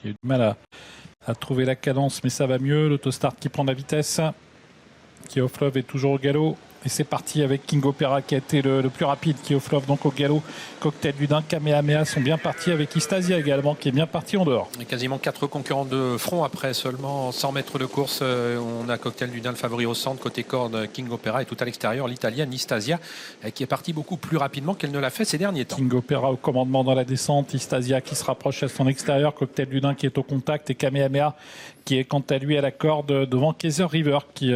Il a eu du mal à trouver la cadence, mais ça va mieux. L'autostart qui prend de la vitesse. Kioflov est toujours au galop. Et c'est parti avec King Opera qui a été le plus rapide. Kioflov donc au galop. Cocktail du Dain, Kamehameha sont bien partis avec Istasia également qui est bien parti en dehors. Et quasiment 4 concurrents de front après seulement 100 mètres de course. On a Cocktail du Dain le favori au centre. Côté corde, King Opera et tout à l'extérieur l'italienne Istasia qui est partie beaucoup plus rapidement qu'elle ne l'a fait ces derniers temps. King Opera au commandement dans la descente. Istasia qui se rapproche à son extérieur. Cocktail du Dain qui est au contact et Kamehameha qui est quant à lui à la corde devant Kaiser River qui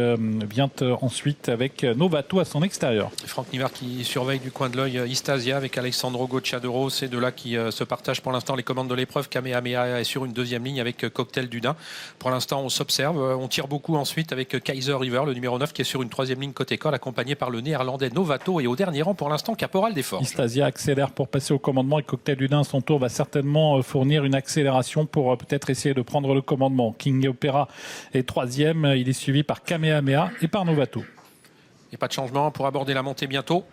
vient ensuite avec Novato à son extérieur. Franck Nivard qui surveille du coin de l'œil Istasia avec Alessandro Gocciadoro. C'est de là qui se partagent pour l'instant les commandes de l'épreuve. Kamehameha est sur une deuxième ligne avec Cocktail du Dain. Pour l'instant, on s'observe. On tire beaucoup ensuite avec Kaiser River, le numéro 9, qui est sur une troisième ligne côté corde, accompagné par le néerlandais Novato. Et au dernier rang, pour l'instant, Caporal des Forges. Istasia accélère pour passer au commandement et Cocktail du Dain, son tour, va certainement fournir une accélération pour peut-être essayer de prendre le commandement. King Opera est troisième. Il est suivi par Kamehameha et par Novato. Et pas de changement pour aborder la montée bientôt.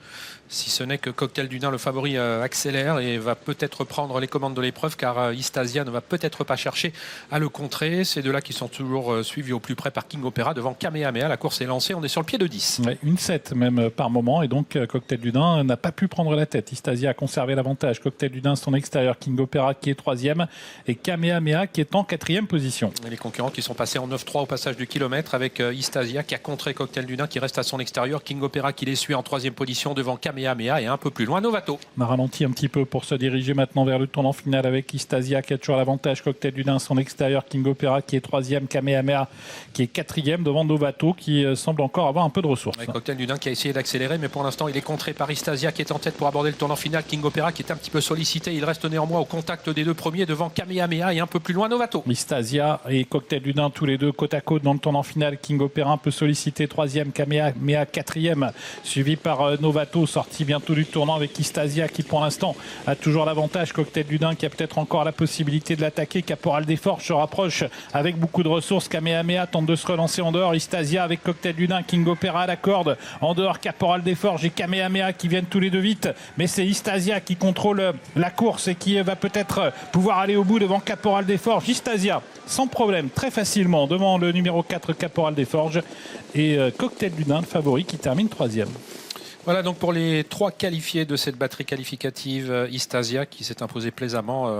Si ce n'est que Cocktail du Dain, le favori, accélère et va peut-être prendre les commandes de l'épreuve car Istasia ne va peut-être pas chercher à le contrer. C'est de là qui sont toujours suivis au plus près par King Opera devant Kamehameha. La course est lancée, on est sur le pied de 10. Ouais, une 7 même par moment et donc Cocktail du Dain n'a pas pu prendre la tête. Istasia a conservé l'avantage. Cocktail du Dain son extérieur, King Opera qui est troisième et Kamehameha qui est en quatrième position. Et les concurrents qui sont passés en 9-3 au passage du kilomètre avec Istasia qui a contré Cocktail du Dain qui reste à son extérieur. King Opera qui les suit en troisième position devant Kamehameha et un peu plus loin Novato. On a ralenti un petit peu pour se diriger maintenant vers le tournant final avec Istasia qui a toujours l'avantage. Cocktail du Dain son extérieur, King Opera qui est troisième, Kamehameha qui est quatrième devant Novato qui semble encore avoir un peu de ressources. Avec Cocktail du Dain qui a essayé d'accélérer mais pour l'instant il est contré par Istasia qui est en tête pour aborder le tournant final. King Opera qui est un petit peu sollicité. Il reste néanmoins au contact des deux premiers devant Kamehameha et un peu plus loin Novato. Istasia et Cocktail du Dain tous les deux côte à côte dans le tournant final. King Opera un peu sollicité, troisième, Kamehameha quatrième, suivi par Novato, sorti bientôt du tournant avec Istasia qui pour l'instant a toujours l'avantage. Cocktail du Dain qui a peut-être encore la possibilité de l'attaquer. Caporal des Forges se rapproche avec beaucoup de ressources. Kamehameha tente de se relancer en dehors. Istasia avec Cocktail du Dain, King Opera à la corde. En dehors, Caporal des Forges et Kamehameha qui viennent tous les deux vite. Mais c'est Istasia qui contrôle la course et qui va peut-être pouvoir aller au bout devant Caporal des Forges. Istasia sans problème, très facilement devant le numéro 4 Caporal des Forges et Cocktail du Dain, le favori qui termine troisième. Voilà donc pour les 3 qualifiés de cette batterie qualificative, Istasia qui s'est imposé plaisamment